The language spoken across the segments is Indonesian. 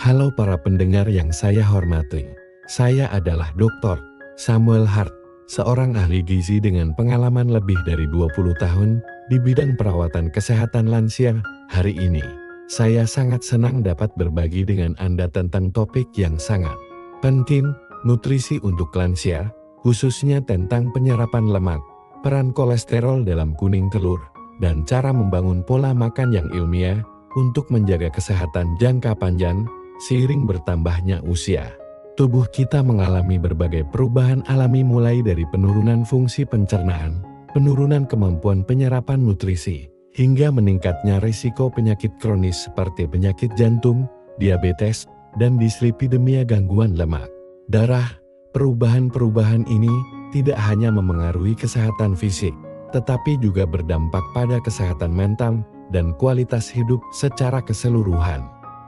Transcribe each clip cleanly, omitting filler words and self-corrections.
Halo para pendengar yang saya hormati. Saya adalah Dr. Samuel Hart, seorang ahli gizi dengan pengalaman lebih dari 20 tahun di bidang perawatan kesehatan lansia. Hari ini, saya sangat senang dapat berbagi dengan Anda tentang topik yang sangat penting, nutrisi untuk lansia, khususnya tentang penyerapan lemak, peran kolesterol dalam kuning telur, dan cara membangun pola makan yang ilmiah untuk menjaga kesehatan jangka panjang. Seiring bertambahnya usia, tubuh kita mengalami berbagai perubahan alami mulai dari penurunan fungsi pencernaan, penurunan kemampuan penyerapan nutrisi, hingga meningkatnya risiko penyakit kronis seperti penyakit jantung, diabetes, dan dislipidemia gangguan lemak darah. Perubahan-perubahan ini tidak hanya memengaruhi kesehatan fisik, tetapi juga berdampak pada kesehatan mental dan kualitas hidup secara keseluruhan.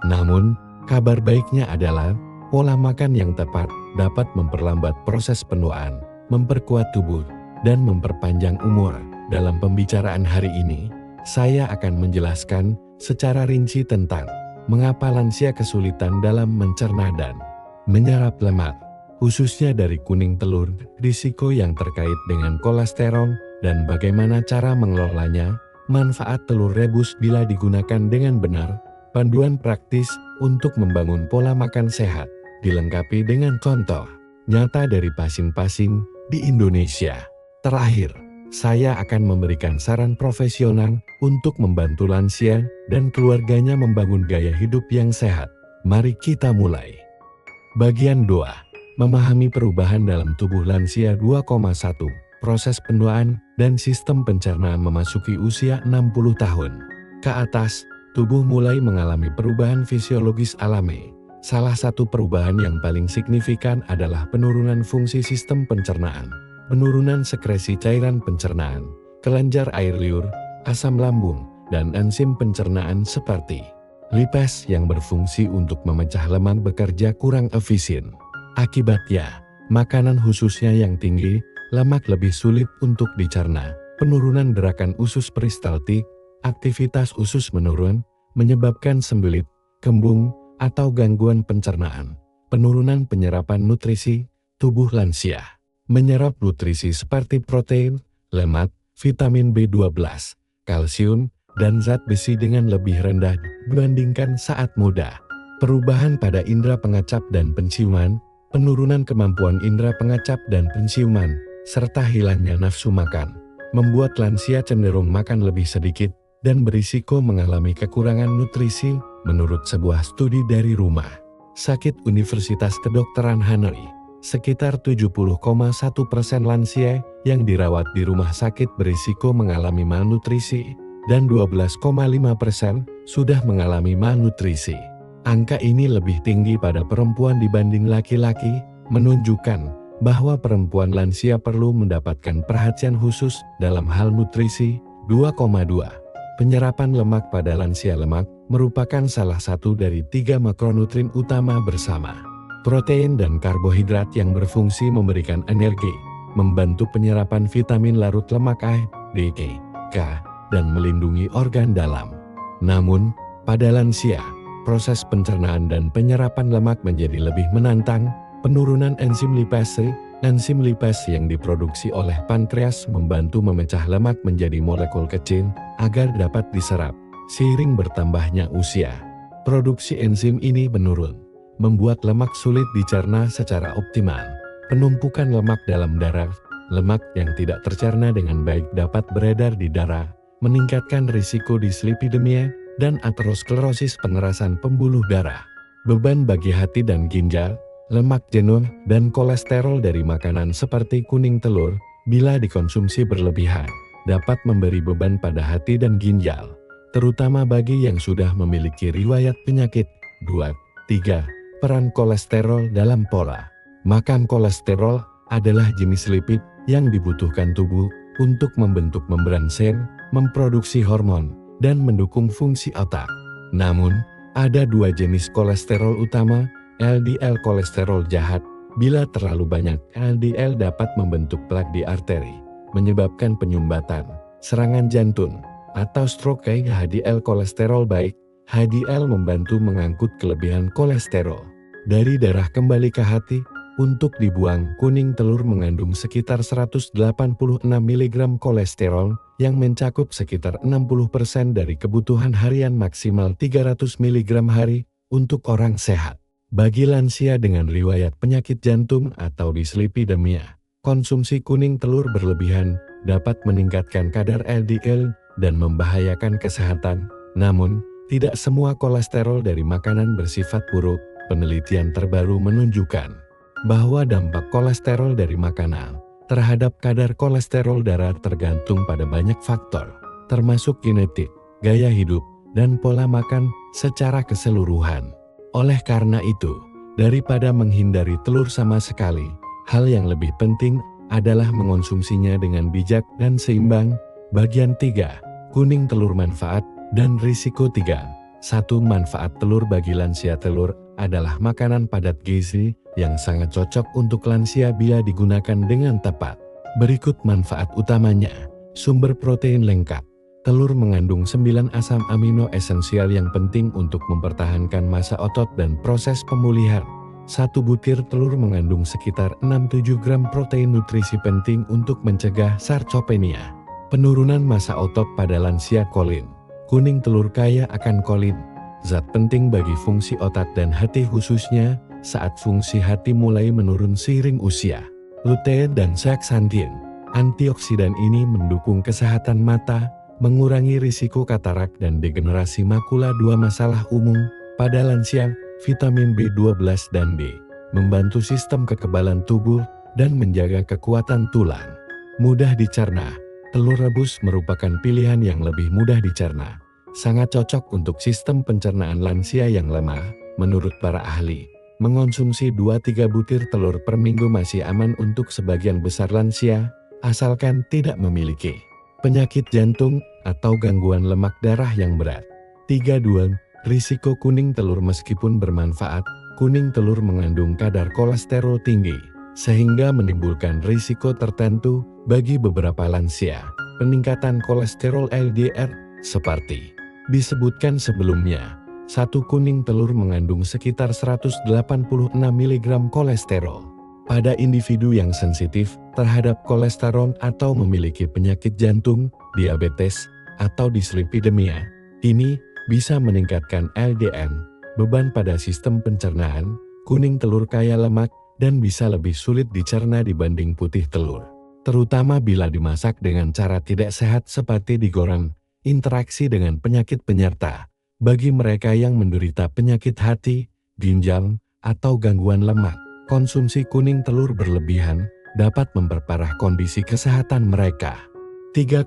Namun, kabar baiknya adalah, pola makan yang tepat dapat memperlambat proses penuaan, memperkuat tubuh, dan memperpanjang umur. Dalam pembicaraan hari ini, saya akan menjelaskan secara rinci tentang mengapa lansia kesulitan dalam mencerna dan menyerap lemak, khususnya dari kuning telur, risiko yang terkait dengan kolesterol, dan bagaimana cara mengelolanya, manfaat telur rebus bila digunakan dengan benar, panduan praktis untuk membangun pola makan sehat, dilengkapi dengan contoh nyata dari pasien-pasien di Indonesia. Terakhir, saya akan memberikan saran profesional untuk membantu lansia dan keluarganya membangun gaya hidup yang sehat. Mari kita mulai. Bagian 2. Memahami perubahan dalam tubuh lansia 2,1. Proses penuaan dan sistem pencernaan memasuki usia 60 tahun ke atas. Tubuh mulai mengalami perubahan fisiologis alami. Salah satu perubahan yang paling signifikan adalah penurunan fungsi sistem pencernaan, penurunan sekresi cairan pencernaan, kelenjar air liur, asam lambung, dan enzim pencernaan seperti lipase yang berfungsi untuk memecah lemak bekerja kurang efisien. Akibatnya, makanan khususnya yang tinggi lemak lebih sulit untuk dicerna. Penurunan gerakan usus peristaltik, aktivitas usus menurun, menyebabkan sembelit, kembung, atau gangguan pencernaan. Penurunan penyerapan nutrisi, tubuh lansia menyerap nutrisi seperti protein, lemak, vitamin B12, kalsium, dan zat besi dengan lebih rendah dibandingkan saat muda. Perubahan pada indera pengacap dan penciuman, penurunan kemampuan indera pengacap dan penciuman, serta hilangnya nafsu makan, membuat lansia cenderung makan lebih sedikit dan berisiko mengalami kekurangan nutrisi. Menurut sebuah studi dari Rumah Sakit Universitas Kedokteran Hanoi, sekitar 70,1% lansia yang dirawat di rumah sakit berisiko mengalami malnutrisi, dan 12,5% sudah mengalami malnutrisi. Angka ini lebih tinggi pada perempuan dibanding laki-laki, menunjukkan bahwa perempuan lansia perlu mendapatkan perhatian khusus dalam hal nutrisi. 2,2. Penyerapan lemak pada lansia. Lemak merupakan salah satu dari 3 makronutrin utama bersama protein dan karbohidrat yang berfungsi memberikan energi, membantu penyerapan vitamin larut lemak A, D, K, dan melindungi organ dalam. Namun, pada lansia, proses pencernaan dan penyerapan lemak menjadi lebih menantang. Penurunan enzim lipase yang diproduksi oleh pankreas membantu memecah lemak menjadi molekul kecil agar dapat diserap. Seiring bertambahnya usia, produksi enzim ini menurun, membuat lemak sulit dicerna secara optimal. Penumpukan lemak dalam darah, lemak yang tidak tercerna dengan baik dapat beredar di darah, meningkatkan risiko dislipidemia dan aterosklerosis pengerasan pembuluh darah. Beban bagi hati dan ginjal, lemak jenuh dan kolesterol dari makanan seperti kuning telur, bila dikonsumsi berlebihan, dapat memberi beban pada hati dan ginjal, terutama bagi yang sudah memiliki riwayat penyakit. 2.3. Peran kolesterol dalam pola makan. Kolesterol adalah jenis lipid yang dibutuhkan tubuh untuk membentuk membran sel, memproduksi hormon, dan mendukung fungsi otak. Namun, ada 2 jenis kolesterol utama. LDL kolesterol jahat. Bila terlalu banyak LDL dapat membentuk plak di arteri, menyebabkan penyumbatan, serangan jantung, atau stroke. HDL kolesterol baik HDL membantu mengangkut kelebihan kolesterol dari darah kembali ke hati untuk dibuang. Kuning telur mengandung sekitar 186 mg kolesterol yang mencakup sekitar 60% dari kebutuhan harian maksimal 300 mg hari untuk orang sehat. Bagi lansia dengan riwayat penyakit jantung atau dislipidemia, konsumsi kuning telur berlebihan dapat meningkatkan kadar LDL dan membahayakan kesehatan. Namun, tidak semua kolesterol dari makanan bersifat buruk. Penelitian terbaru menunjukkan bahwa dampak kolesterol dari makanan terhadap kadar kolesterol darah tergantung pada banyak faktor, termasuk genetik, gaya hidup, dan pola makan secara keseluruhan. Oleh karena itu, daripada menghindari telur sama sekali, hal yang lebih penting adalah mengonsumsinya dengan bijak dan seimbang. Bagian 3. Kuning telur manfaat dan risiko 3. 1. Manfaat telur bagi lansia. Telur adalah makanan padat gizi yang sangat cocok untuk lansia bila digunakan dengan tepat. Berikut manfaat utamanya. Sumber protein lengkap. Telur mengandung 9 asam amino esensial yang penting untuk mempertahankan massa otot dan proses pemulihan. 1 butir telur mengandung sekitar 6-7 gram protein nutrisi penting untuk mencegah sarcopenia, penurunan massa otot pada lansia. Kolin. Kuning telur kaya akan kolin, zat penting bagi fungsi otak dan hati khususnya saat fungsi hati mulai menurun seiring usia. Lutein dan zeaxanthin. Antioksidan ini mendukung kesehatan mata, mengurangi risiko katarak dan degenerasi makula. 2 masalah umum pada lansia. Vitamin B12 dan D membantu sistem kekebalan tubuh dan menjaga kekuatan tulang. Mudah dicerna. Telur rebus merupakan pilihan yang lebih mudah dicerna. Sangat cocok untuk sistem pencernaan lansia yang lemah. Menurut para ahli, mengonsumsi 2-3 butir telur per minggu masih aman untuk sebagian besar lansia, asalkan tidak memiliki penyakit jantung atau gangguan lemak darah yang berat. 3. Risiko kuning telur. Meskipun bermanfaat, kuning telur mengandung kadar kolesterol tinggi, sehingga menimbulkan risiko tertentu bagi beberapa lansia. Peningkatan kolesterol LDL, seperti disebutkan sebelumnya. 1 kuning telur mengandung sekitar 186 mg kolesterol. Pada individu yang sensitif terhadap kolesterol atau memiliki penyakit jantung, diabetes, atau dislipidemia, ini bisa meningkatkan LDL, beban pada sistem pencernaan. Kuning telur kaya lemak dan bisa lebih sulit dicerna dibanding putih telur, terutama bila dimasak dengan cara tidak sehat seperti digoreng. Interaksi dengan penyakit penyerta. Bagi mereka yang menderita penyakit hati, ginjal, atau gangguan lemak, konsumsi kuning telur berlebihan dapat memperparah kondisi kesehatan mereka. 3,3.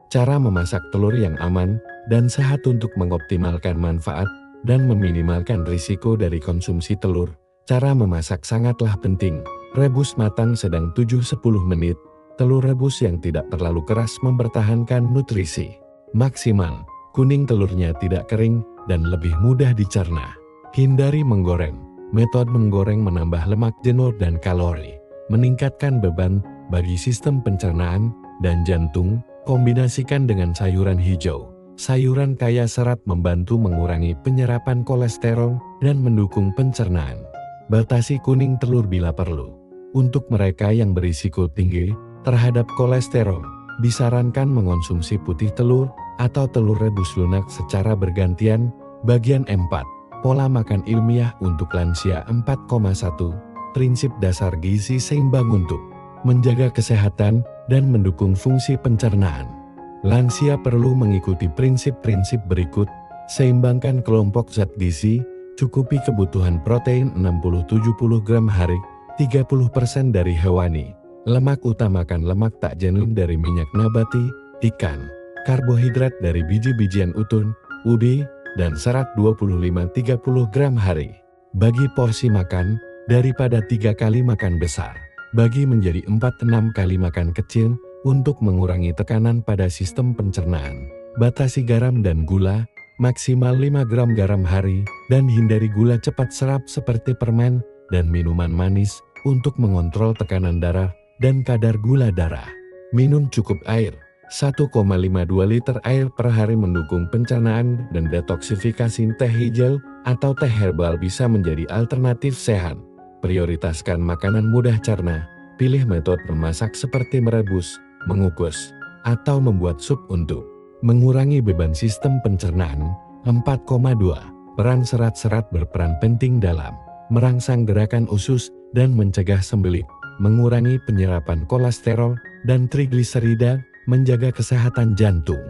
Cara memasak telur yang aman dan sehat. Untuk mengoptimalkan manfaat dan meminimalkan risiko dari konsumsi telur, cara memasak sangatlah penting. Rebus matang sedang 7-10 menit. Telur rebus yang tidak terlalu keras mempertahankan nutrisi maksimal. Kuning telurnya tidak kering dan lebih mudah dicerna. Hindari menggoreng. Metode menggoreng menambah lemak jenuh dan kalori, meningkatkan beban bagi sistem pencernaan dan jantung. Kombinasikan dengan sayuran hijau. Sayuran kaya serat membantu mengurangi penyerapan kolesterol dan mendukung pencernaan. Batasi kuning telur bila perlu. Untuk mereka yang berisiko tinggi terhadap kolesterol, disarankan mengonsumsi putih telur atau telur rebus lunak secara bergantian. Bagian 4. Pola makan ilmiah untuk lansia. 4,1. Prinsip dasar gizi seimbang untuk menjaga kesehatan dan mendukung fungsi pencernaan. Lansia perlu mengikuti prinsip-prinsip berikut. Seimbangkan kelompok zat gizi, cukupi kebutuhan protein 60-70 gram hari, 30% dari hewani. Lemak utamakan lemak tak jenuh dari minyak nabati, ikan, karbohidrat dari biji-bijian utuh, ubi, dan serat 25-30 gram hari. Bagi porsi makan, daripada 3 kali makan besar, bagi menjadi 4-6 kali makan kecil untuk mengurangi tekanan pada sistem pencernaan. Batasi garam dan gula, maksimal 5 gram garam hari, dan hindari gula cepat serap seperti permen dan minuman manis untuk mengontrol tekanan darah dan kadar gula darah. Minum cukup air. 1,52 liter air per hari mendukung pencernaan dan detoksifikasi. Teh hijau atau teh herbal bisa menjadi alternatif sehat. Prioritaskan makanan mudah cerna. Pilih metode memasak seperti merebus, mengukus, atau membuat sup untuk mengurangi beban sistem pencernaan. 4,2. Peran serat-serat berperan penting dalam merangsang gerakan usus dan mencegah sembelit, mengurangi penyerapan kolesterol dan trigliserida, menjaga kesehatan jantung,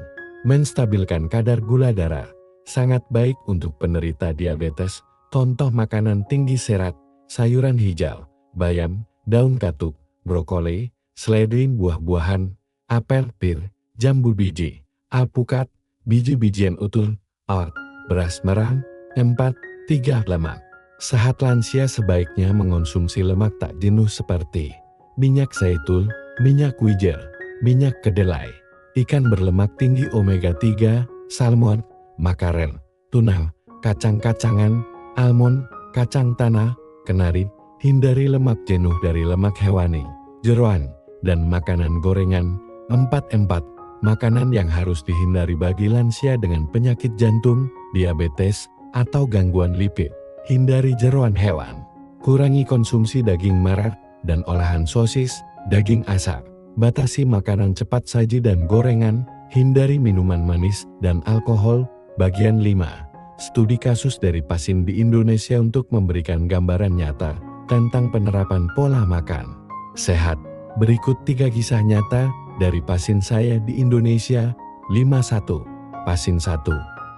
menstabilkan kadar gula darah. Sangat baik untuk penderita diabetes. Contoh makanan tinggi serat, sayuran hijau, bayam, daun katuk, brokoli, seledri, buah-buahan, apel, pir, jambu biji, alpukat, biji-bijian utuh, oat, beras merah. 4. 3. Lemak. Sehat lansia sebaiknya mengonsumsi lemak tak jenuh seperti minyak zaitun, minyak wijer, minyak kedelai, ikan berlemak tinggi omega 3, salmon, makarel, tuna, kacang-kacangan, almond, kacang tanah, kenari. Hindari lemak jenuh dari lemak hewani, jeroan, dan makanan gorengan. 4. Makanan yang harus dihindari bagi lansia dengan penyakit jantung, diabetes, atau gangguan lipid. Hindari jeroan hewan. Kurangi konsumsi daging merah dan olahan sosis, daging asap. Batasi makanan cepat saji dan gorengan. Hindari minuman manis dan alkohol. Bagian 5. Studi kasus dari pasien di Indonesia untuk memberikan gambaran nyata tentang penerapan pola makan sehat. Berikut 3 kisah nyata dari pasien saya di Indonesia. 51. Pasien 1.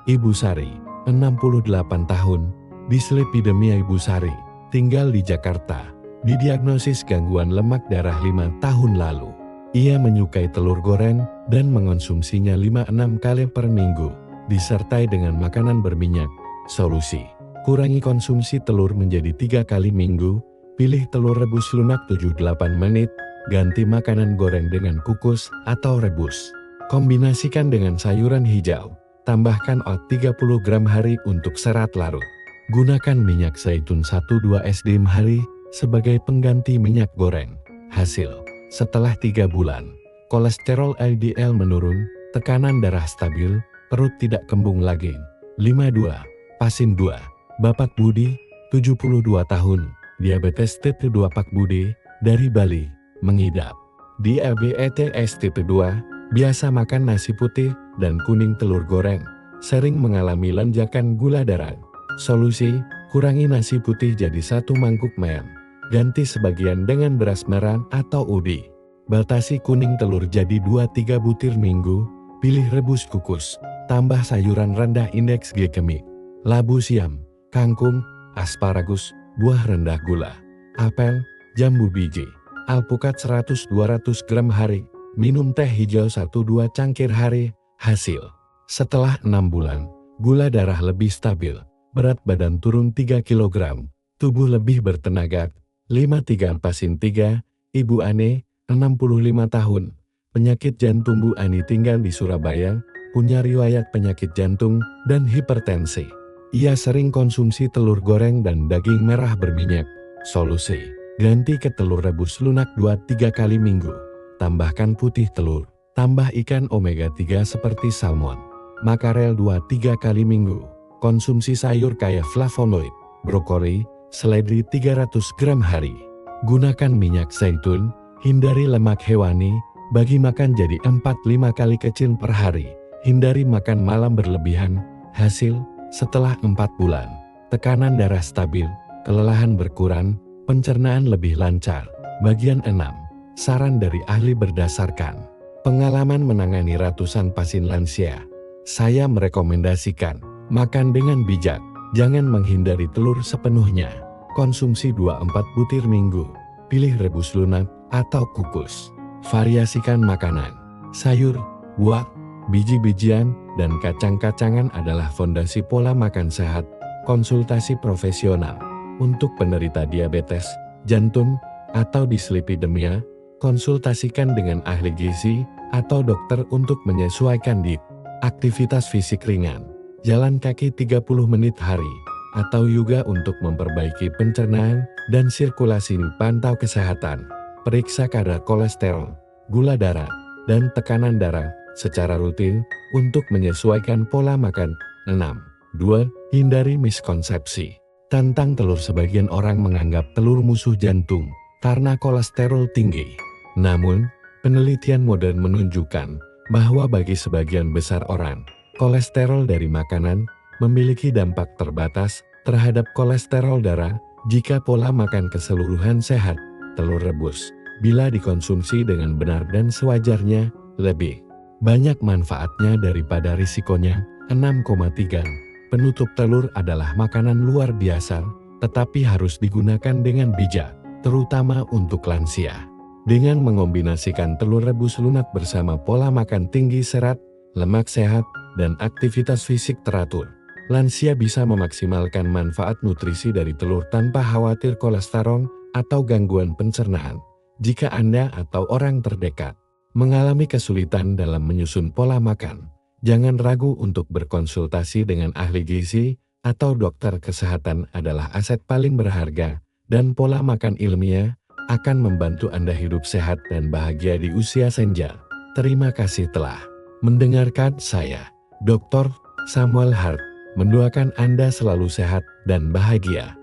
Ibu Sari, 68 tahun, dislipidemia. Ibu Sari tinggal di Jakarta, didiagnosis gangguan lemak darah 5 tahun lalu. Ia menyukai telur goreng dan mengonsumsinya 5-6 kali per minggu, disertai dengan makanan berminyak. Solusi: kurangi konsumsi telur menjadi 3 kali minggu, pilih telur rebus lunak 7-8 menit, ganti makanan goreng dengan kukus atau rebus. Kombinasikan dengan sayuran hijau, tambahkan oat 30 gram hari untuk serat larut. Gunakan minyak zaitun 1-2 sdm hari sebagai pengganti minyak goreng. Hasil: setelah 3 bulan, kolesterol LDL menurun, tekanan darah stabil, perut tidak kembung lagi. 52. Pasien 2. Bapak Budi, 72 tahun, diabetes tipe 2. Pak Budi, dari Bali, mengidap diabetes tipe 2, biasa makan nasi putih dan kuning telur goreng, sering mengalami lonjakan gula darah. Solusi: kurangi nasi putih jadi 1 mangkuk mie, ganti sebagian dengan beras merah atau ubi. Batasi kuning telur jadi 2-3 butir minggu, pilih rebus kukus, tambah sayuran rendah indeks glikemik, labu siam, kangkung, asparagus, buah rendah gula, apel, jambu biji, alpukat 100-200 gram hari, minum teh hijau 1-2 cangkir hari. Hasil: setelah 6 bulan, gula darah lebih stabil, berat badan turun 3 kg, tubuh lebih bertenaga. 53. Pasien 3. Ibu Ane, 65 tahun, penyakit jantung. Bu Ani tinggal di Surabaya, punya riwayat penyakit jantung dan hipertensi. Ia sering konsumsi telur goreng dan daging merah berminyak. Solusi: ganti ke telur rebus lunak 2-3 kali minggu. Tambahkan putih telur, tambah ikan omega 3 seperti salmon, makarel 2-3 kali minggu. Konsumsi sayur kaya flavonoid, brokoli, seledri 300 gram hari. Gunakan minyak zaitun, hindari lemak hewani, bagi makan jadi 4-5 kali kecil per hari. Hindari makan malam berlebihan. Hasil: setelah 4 bulan, tekanan darah stabil, kelelahan berkurang, pencernaan lebih lancar. Bagian 6. Saran dari ahli berdasarkan pengalaman menangani ratusan pasien lansia. Saya merekomendasikan makan dengan bijak, jangan menghindari telur sepenuhnya. Konsumsi 2-4 butir minggu, pilih rebus lunak atau kukus. Variasikan makanan, sayur, buah, biji-bijian, dan kacang-kacangan adalah fondasi pola makan sehat. Konsultasi profesional untuk penderita diabetes, jantung, atau dislipidemia. Konsultasikan dengan ahli gizi atau dokter untuk menyesuaikan diet. Aktivitas fisik ringan, jalan kaki 30 menit hari, atau yoga untuk memperbaiki pencernaan dan sirkulasi. Pantau kesehatan, periksa kadar kolesterol, gula darah, dan tekanan darah secara rutin untuk menyesuaikan pola makan. 6. 2. Hindari miskonsepsi tentang telur. Sebagian orang menganggap telur musuh jantung karena kolesterol tinggi. Namun, penelitian modern menunjukkan bahwa bagi sebagian besar orang, kolesterol dari makanan memiliki dampak terbatas terhadap kolesterol darah jika pola makan keseluruhan sehat. Telur rebus, bila dikonsumsi dengan benar dan sewajarnya, lebih banyak manfaatnya daripada risikonya. 6,3. Penutup telur adalah makanan luar biasa, tetapi harus digunakan dengan bijak, terutama untuk lansia. Dengan mengombinasikan telur rebus lunak bersama pola makan tinggi serat, lemak sehat, dan aktivitas fisik teratur, lansia bisa memaksimalkan manfaat nutrisi dari telur tanpa khawatir kolesterol atau gangguan pencernaan. Jika Anda atau orang terdekat mengalami kesulitan dalam menyusun pola makan, jangan ragu untuk berkonsultasi dengan ahli gizi atau dokter. Kesehatan adalah aset paling berharga, dan pola makan ilmiah akan membantu Anda hidup sehat dan bahagia di usia senja. Terima kasih telah mendengarkan. Saya, Dr. Samuel Hart, mendoakan Anda selalu sehat dan bahagia.